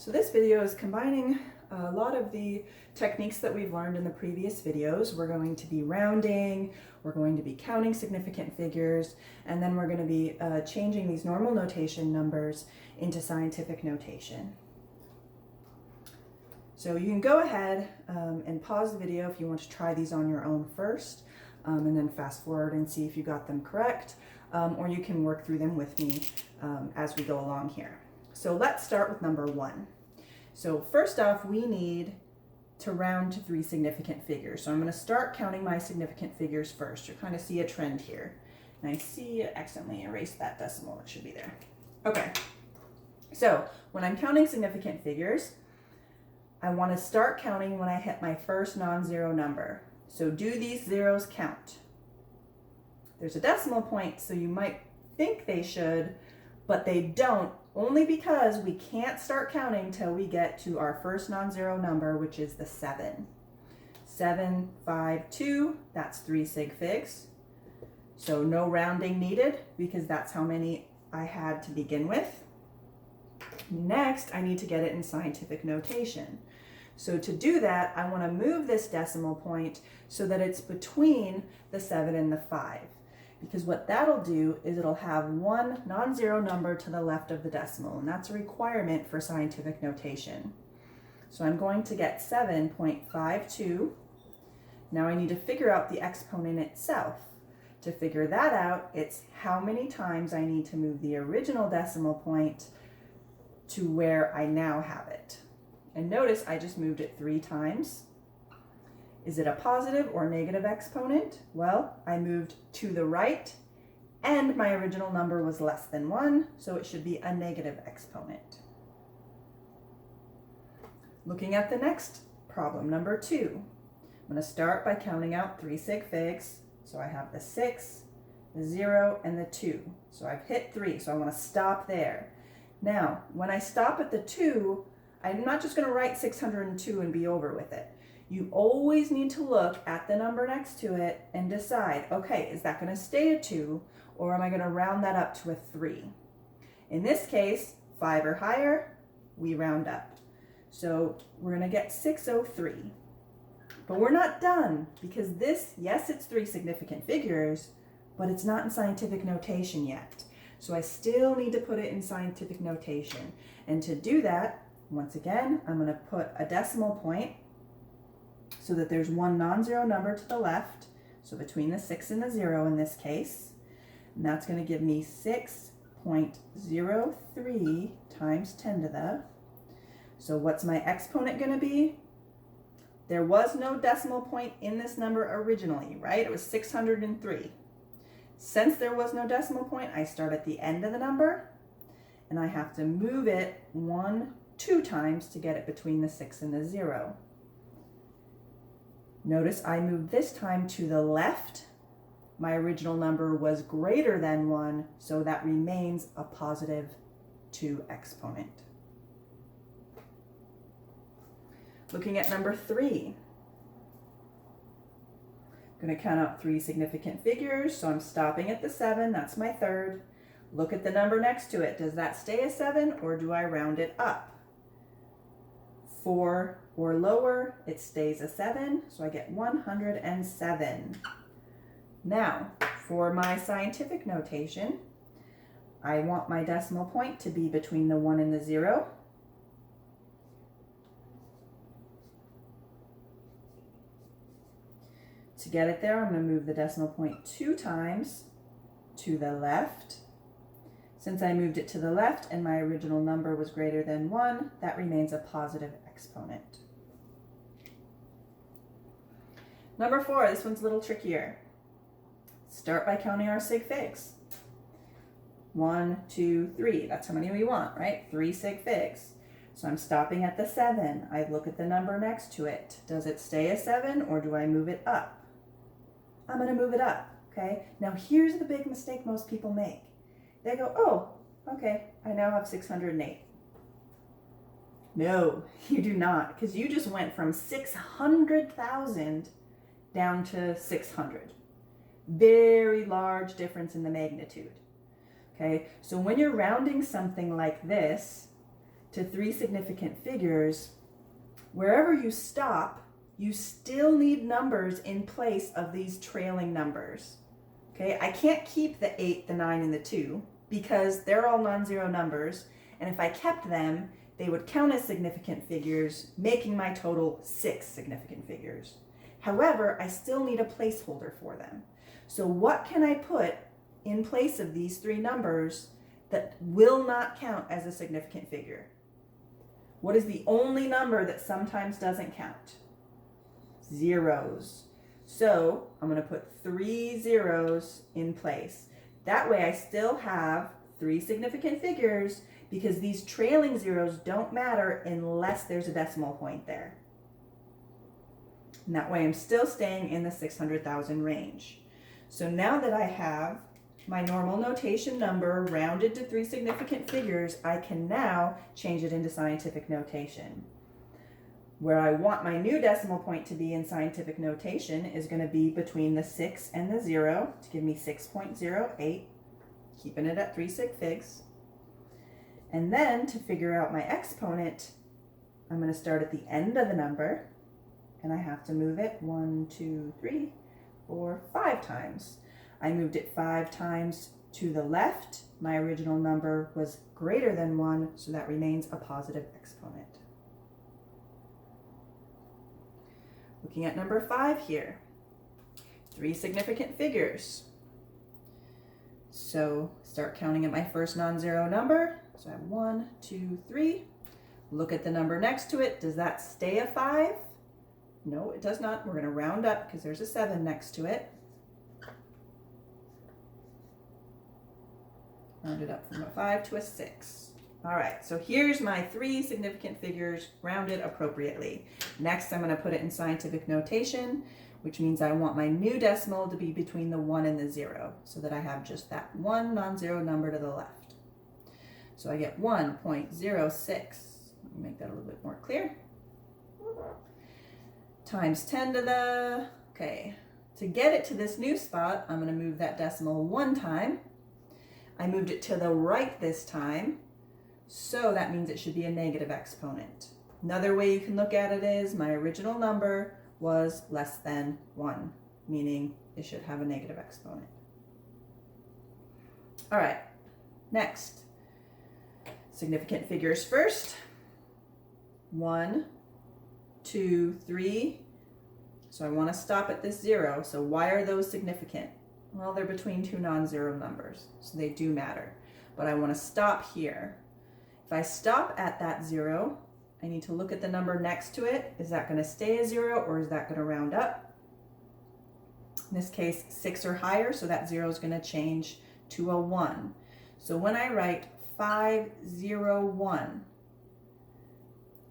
So this video is combining a lot of the techniques that we've learned in the previous videos. We're going to be rounding, we're going to be counting significant figures, and then we're going to be changing these normal notation numbers into scientific notation. So you can go ahead and pause the video if you want to try these on your own first, and then fast forward and see if you got them correct, or you can work through them with me as we go along here. So let's start with number 1. So first off, we need to round to 3 significant figures. So I'm going to start counting my significant figures first. You'll kind of see a trend here. And I see I accidentally erased that decimal. It should be there. Okay. So when I'm counting significant figures, I want to start counting when I hit my first non-zero number. So do these zeros count? There's a decimal point, so you might think they should, but they don't, only because we can't start counting till we get to our first non-zero number, which is the 7. 7, 5, 2, that's 3 sig figs. So no rounding needed because that's how many I had to begin with. Next, I need to get it in scientific notation. So to do that, I want to move this decimal point so that it's between the 7 and the 5. Because what that'll do is it'll have one non-zero number to the left of the decimal, and that's a requirement for scientific notation. So I'm going to get 7.52. Now I need to figure out the exponent itself. To figure that out, it's how many times I need to move the original decimal point to where I now have it. And notice I just moved it 3 times. Is it a positive or negative exponent? Well, I moved to the right and my original number was less than 1, so it should be a negative exponent. Looking at the next problem, number 2. I'm going to start by counting out 3 sig figs. So I have the 6, the 0, and the 2. So I've hit 3, so I want to stop there. Now, when I stop at the 2, I'm not just going to write 602 and be over with it. You always need to look at the number next to it and decide, okay, is that going to stay a 2 or am I going to round that up to a 3? In this case, 5 or higher, we round up. So we're going to get 603. But we're not done because this, yes, it's 3 significant figures, but it's not in scientific notation yet. So I still need to put it in scientific notation. And to do that, once again, I'm going to put a decimal point so that there's one non-zero number to the left, so between the 6 and the 0 in this case, and that's going to give me 6.03 times 10 to the. So what's my exponent going to be? There was no decimal point in this number originally, right? It was 603. Since there was no decimal point, I start at the end of the number, and I have to move it 2 times to get it between the 6 and the 0. Notice I moved this time to the left. My original number was greater than 1, so that remains a positive 2 exponent. Looking at number 3. I'm going to count out 3 significant figures, so I'm stopping at the 7, that's my third. Look at the number next to it. Does that stay a 7 or do I round it up? 4 or lower, it stays a 7, so I get 107. Now, for my scientific notation, I want my decimal point to be between the 1 and the 0. To get it there, I'm going to move the decimal point 2 times to the left. Since I moved it to the left and my original number was greater than 1, that remains a positive exponent. Number 4, this one's a little trickier. Start by counting our sig figs. 1, 2, 3. That's how many we want, right? 3 sig figs. So I'm stopping at the 7. I look at the number next to it. Does it stay a 7 or do I move it up? I'm going to move it up, okay? Now here's the big mistake most people make. They go, oh, okay, I now have 608. No, you do not, because you just went from 600,000 down to 600. Very large difference in the magnitude. Okay, so when you're rounding something like this, to three significant figures, wherever you stop, you still need numbers in place of these trailing numbers. Okay, I can't keep the 8, the 9, and the 2 because they're all non-zero numbers, and if I kept them, they would count as significant figures, making my total 6 significant figures. However, I still need a placeholder for them. So what can I put in place of these three numbers that will not count as a significant figure? What is the only number that sometimes doesn't count? Zeros. So I'm going to put 3 zeros in place. That way I still have 3 significant figures because these trailing zeros don't matter unless there's a decimal point there. And that way I'm still staying in the 600,000 range. So now that I have my normal notation number rounded to 3 significant figures, I can now change it into scientific notation. Where I want my new decimal point to be in scientific notation is going to be between the 6 and the 0 to give me 6.08, keeping it at 3 sig figs. And then to figure out my exponent, I'm going to start at the end of the number, and I have to move it 1, 2, 3, 4, 5 times. I moved it 5 times to the left. My original number was greater than 1, so that remains a positive exponent. Looking at number 5 here, 3 significant figures. So start counting at my first non-zero number. So I have 1, 2, 3. Look at the number next to it. Does that stay a 5? No, it does not. We're going to round up because there's a 7 next to it. Round it up from a 5 to a 6. All right, so here's my 3 significant figures rounded appropriately. Next, I'm going to put it in scientific notation, which means I want my new decimal to be between the 1 and the 0, so that I have just that one non-zero number to the left. So I get 1.06. Let me make that a little bit more clear. Times 10 to the, okay. To get it to this new spot, I'm going to move that decimal 1 time. I moved it to the right this time, so that means it should be a negative exponent. Another way you can look at it is my original number was less than 1, meaning it should have a negative exponent. All right, next. Significant figures first. 1, 2, 3. So I want to stop at this 0. So why are those significant? Well, they're between 2 non-zero numbers, so they do matter. But I want to stop here. If I stop at that 0, I need to look at the number next to it. Is that going to stay a 0 or is that going to round up? In this case, 6 or higher, so that 0 is going to change to a 1. So when I write 501,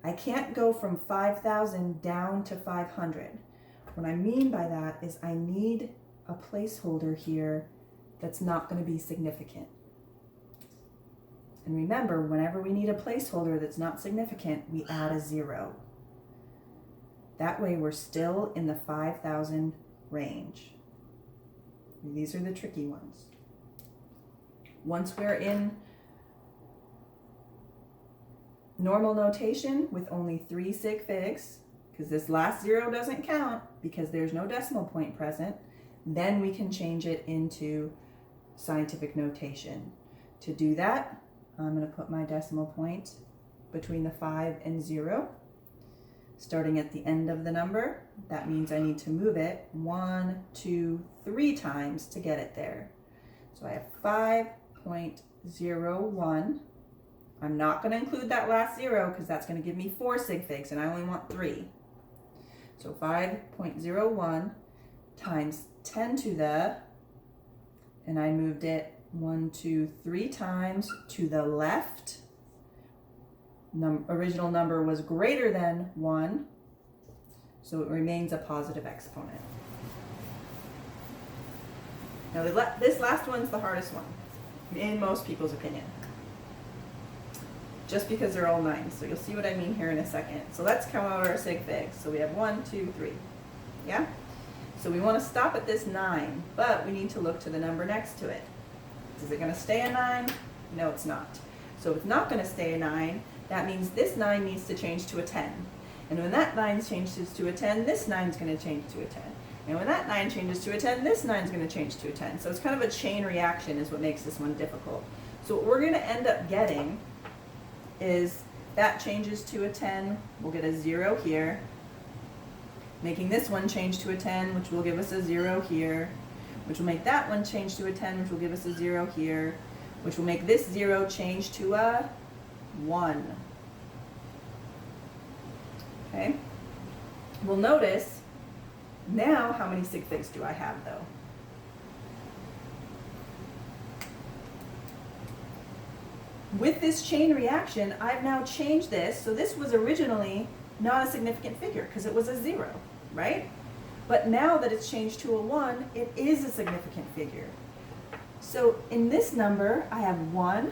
I can't go from 5,000 down to 500. What I mean by that is I need a placeholder here that's not going to be significant. And remember, whenever we need a placeholder that's not significant, we add a 0. That way we're still in the 5,000 range. These are the tricky ones. Once we're in normal notation with only 3 sig figs, because this last 0 doesn't count because there's no decimal point present, then we can change it into scientific notation. To do that, I'm going to put my decimal point between the 5 and 0, starting at the end of the number. That means I need to move it 1, 2, 3 times to get it there. So I have 5.01. I'm not going to include that last 0 because that's going to give me 4 sig figs and I only want 3. So 5.01 times 10 to the, and I moved it 1, 2, 3 times to the left. Original number was greater than 1, so it remains a positive exponent. Now this last one's the hardest one, in most people's opinion, just because they're all 9s. So you'll see what I mean here in a second. So let's count out our sig figs. So we have 1, 2, 3. Yeah? So we want to stop at this 9, but we need to look to the number next to it. Is it going to stay a 9? No, it's not. So if it's not going to stay a 9, that means this 9 needs to change to a 10. And when that 9 changes to a 10, this 9 is going to change to a 10. And when that 9 changes to a 10, this 9 is going to change to a 10. So it's kind of a chain reaction is what makes this one difficult. So what we're going to end up getting is that changes to a 10, we'll get a 0 here, making this one change to a 10, which will give us a 0 here, which will make that one change to a 10, which will give us a 0 here, which will make this 0 change to a 1. Okay? We'll notice now how many sig figs do I have though? With this chain reaction, I've now changed this. So this was originally not a significant figure because it was a 0, right? But now that it's changed to a 1, it is a significant figure. So in this number, I have 1,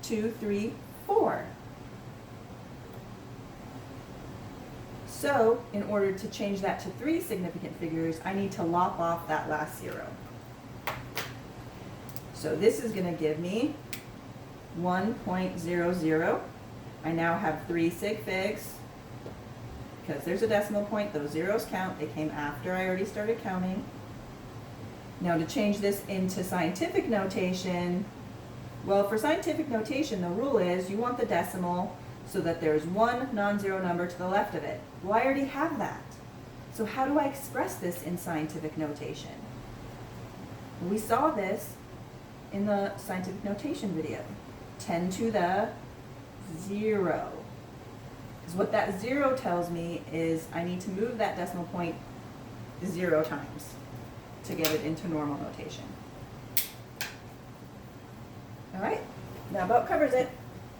2, 3, 4. So in order to change that to 3 significant figures, I need to lop off that last 0. So this is going to give me 1.00. I now have 3 sig figs. Because there's a decimal point, those zeros count. They came after I already started counting. Now to change this into scientific notation, well, for scientific notation, the rule is you want the decimal so that there's one non-zero number to the left of it. Well, I already have that. So how do I express this in scientific notation? Well, we saw this in the scientific notation video. 10 to the 0. Because what that 0 tells me is I need to move that decimal point 0 times to get it into normal notation. All right, that about covers it.